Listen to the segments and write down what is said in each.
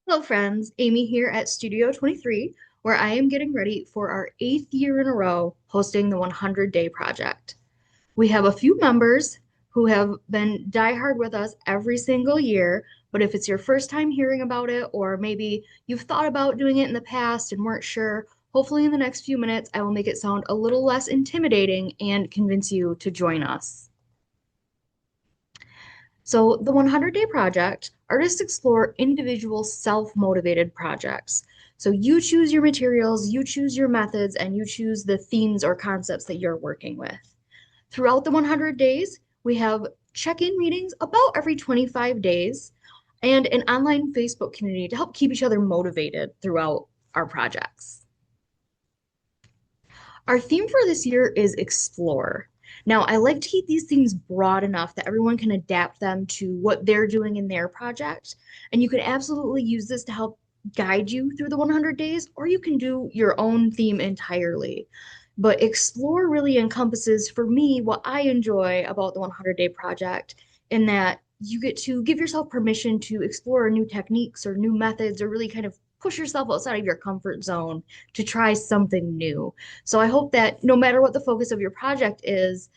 Hello, friends. Amy here at Studio 23, where I am getting ready for our 8th year in a row hosting the 100 Day Project. We have a few members who have been diehard with us every single year, but if it's your first time hearing about it, or maybe you've thought about doing it in the past and weren't sure, hopefully in the next few minutes I will make it sound a little less intimidating and convince you to join us. So, the 100 Day Project, artists explore individual self motivated projects. So, you choose your materials, you choose your methods, and you choose the themes or concepts that you're working with. Throughout the 100 days, we have check in meetings about every 25 days and an online Facebook community to help keep each other motivated throughout our projects. Our theme for this year is explore. Now, I like to keep these themes broad enough that everyone can adapt them to what they're doing in their project. And you can absolutely use this to help guide you through the 100 days, or you can do your own theme entirely. But explore really encompasses, for me, what I enjoy about the 100 Day Project, in that you get to give yourself permission to explore new techniques or new methods or really kind of push yourself outside of your comfort zone to try something new. So I hope that no matter what the focus of your project is,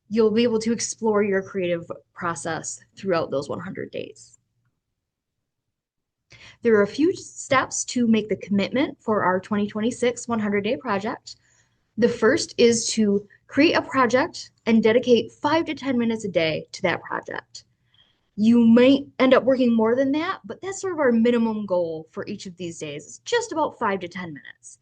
you'll be able to explore your creative process throughout those 100 days. There are a few steps to make the commitment for our 2026 100 Day Project. The first is to create a project and dedicate 5 to 10 minutes a day to that project. You might end up working more than that, but that's sort of our minimum goal for each of these days. It's just about 5 to 10 minutes.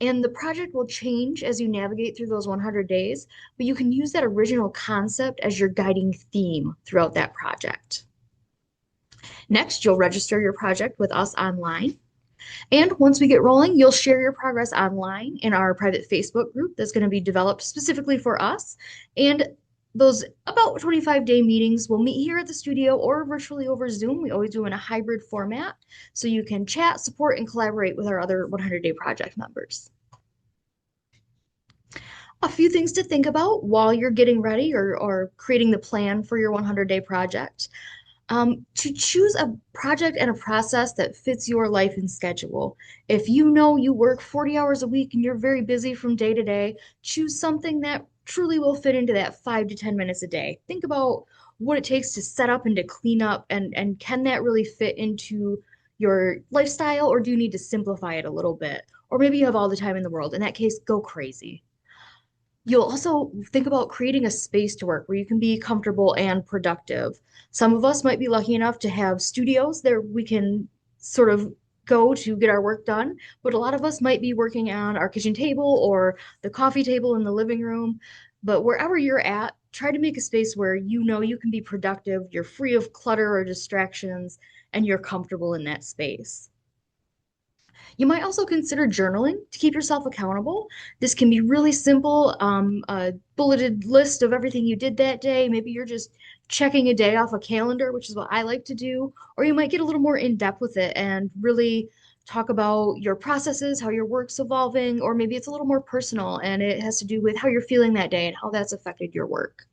And the project will change as you navigate through those 100 days, but you can use that original concept as your guiding theme throughout that project. Next, you'll register your project with us online. And once we get rolling, you'll share your progress online in our private Facebook group that's going to be developed specifically for us. And those about 25-day meetings will meet here at the studio or virtually over Zoom. We always do in a hybrid format so you can chat, support, and collaborate with our other 100 Day Project members. A few things to think about while you're getting ready or creating the plan for your 100 Day Project. To choose a project and a process that fits your life and schedule. If you know you work 40 hours a week and you're very busy from day to day, choose something that truly will fit into that 5 to 10 minutes a day. Think about what it takes to set up and to clean up, and can that really fit into your lifestyle, or do you need to simplify it a little bit? Or maybe you have all the time in the world. In that case, go crazy. You'll also think about creating a space to work where you can be comfortable and productive. Some of us might be lucky enough to have studios there we can sort of go to get our work done, but a lot of us might be working on our kitchen table or the coffee table in the living room. But wherever you're at, try to make a space where you know you can be productive, you're free of clutter or distractions, and you're comfortable in that space. You might also consider journaling to keep yourself accountable. This can be really simple, a bulleted list of everything you did that day. Maybe you're just checking a day off a calendar, which is what I like to do. Or you might get a little more in depth with it and really talk about your processes, how your work's evolving, or maybe it's a little more personal and it has to do with how you're feeling that day and how that's affected your work.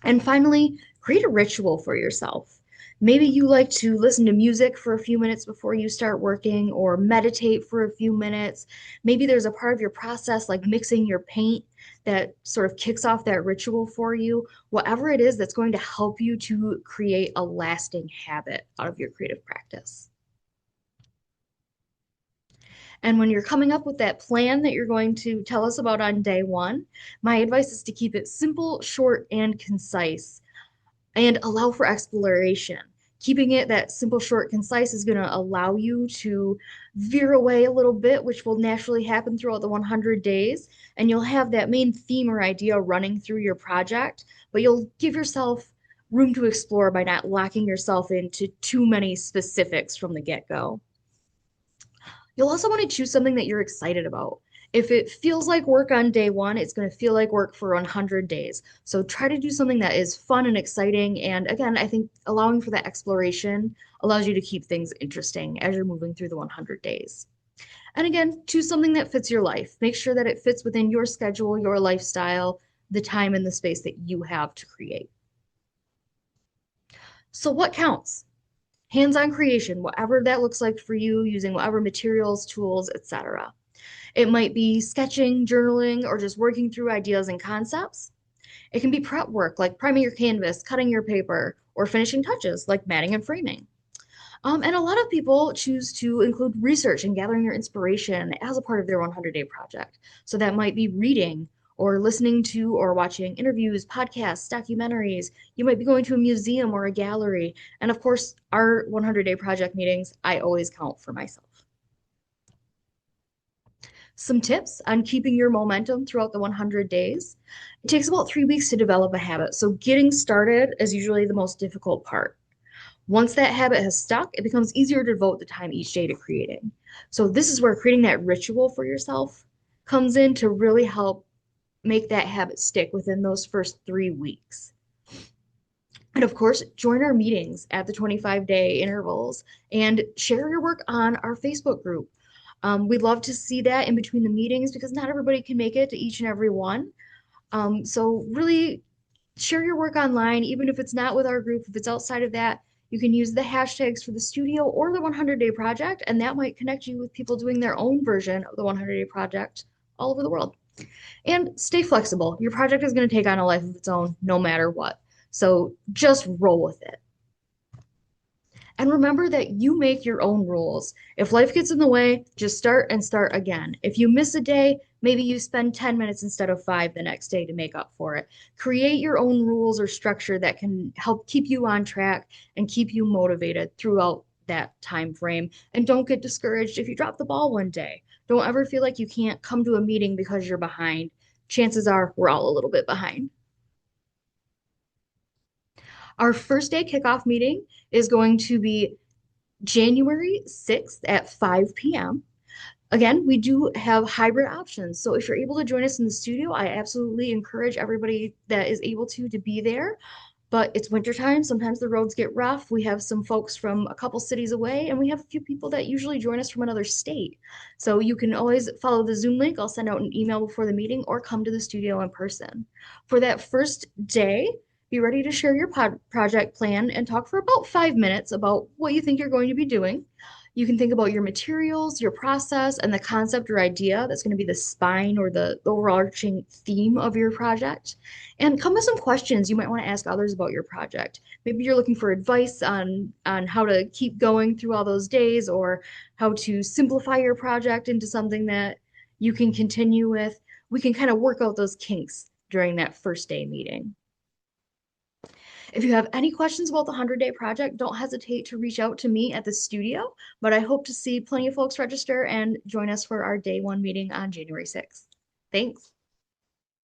And finally, create a ritual for yourself. Maybe you like to listen to music for a few minutes before you start working or meditate for a few minutes. Maybe there's a part of your process like mixing your paint that sort of kicks off that ritual for you. Whatever it is that's going to help you to create a lasting habit out of your creative practice. And when you're coming up with that plan that you're going to tell us about on day one, my advice is to keep it simple, short, and concise and allow for exploration. Keeping it that simple, short, concise is going to allow you to veer away a little bit, which will naturally happen throughout the 100 days. And you'll have that main theme or idea running through your project, but you'll give yourself room to explore by not locking yourself into too many specifics from the get go. You'll also want to choose something that you're excited about. If it feels like work on day one, it's going to feel like work for 100 days. So try to do something that is fun and exciting. And again, I think allowing for that exploration allows you to keep things interesting as you're moving through the 100 days. And again, choose something that fits your life. Make sure that it fits within your schedule, your lifestyle, the time and the space that you have to create. So, what counts? Hands-on creation, whatever that looks like for you, using whatever materials, tools, etc. It might be sketching, journaling, or just working through ideas and concepts. It can be prep work like priming your canvas, cutting your paper, or finishing touches like matting and framing. And a lot of people choose to include research and gathering your inspiration as a part of their 100-day project. So that might be reading or listening to or watching interviews, podcasts, documentaries. You might be going to a museum or a gallery. And of course, our 100-day project meetings, I always count for myself. Some tips on keeping your momentum throughout the 100 days. It takes about 3 weeks to develop a habit. So getting started is usually the most difficult part. Once that habit has stuck, it becomes easier to devote the time each day to creating. So this is where creating that ritual for yourself comes in to really help make that habit stick within those first 3 weeks. And of course, join our meetings at the 25-day intervals and share your work on our Facebook group. We'd love to see that in between the meetings because not everybody can make it to each and every one. So really share your work online, even if it's not with our group, if it's outside of that, you can use the hashtags for the studio or the 100-day project, and that might connect you with people doing their own version of the 100-day project all over the world. And stay flexible. Your project is going to take on a life of its own no matter what. So just roll with it. And remember that you make your own rules. If life gets in the way, just start and start again. If you miss a day, maybe you spend 10 minutes instead of 5 the next day to make up for it. Create your own rules or structure that can help keep you on track and keep you motivated throughout that time frame. And don't get discouraged if you drop the ball one day. Don't ever feel like you can't come to a meeting because you're behind. Chances are we're all a little bit behind. Our first day kickoff meeting is going to be January 6th at 5 p.m. Again, we do have hybrid options. So if you're able to join us in the studio, I absolutely encourage everybody that is able to be there. But it's wintertime. Sometimes the roads get rough. We have some folks from a couple cities away, and we have a few people that usually join us from another state. So you can always follow the Zoom link. I'll send out an email before the meeting or come to the studio in person. For that first day, be ready to share your project plan and talk for about 5 minutes about what you think you're going to be doing. You can think about your materials, your process, and the concept or idea that's going to be the spine or the overarching theme of your project. And come with some questions you might want to ask others about your project. Maybe you're looking for advice on how to keep going through all those days or how to simplify your project into something that you can continue with. We can kind of work out those kinks during that first day meeting. If you have any questions about the 100-day project, don't hesitate to reach out to me at the studio. But I hope to see plenty of folks register and join us for our day one meeting on January 6th. Thanks.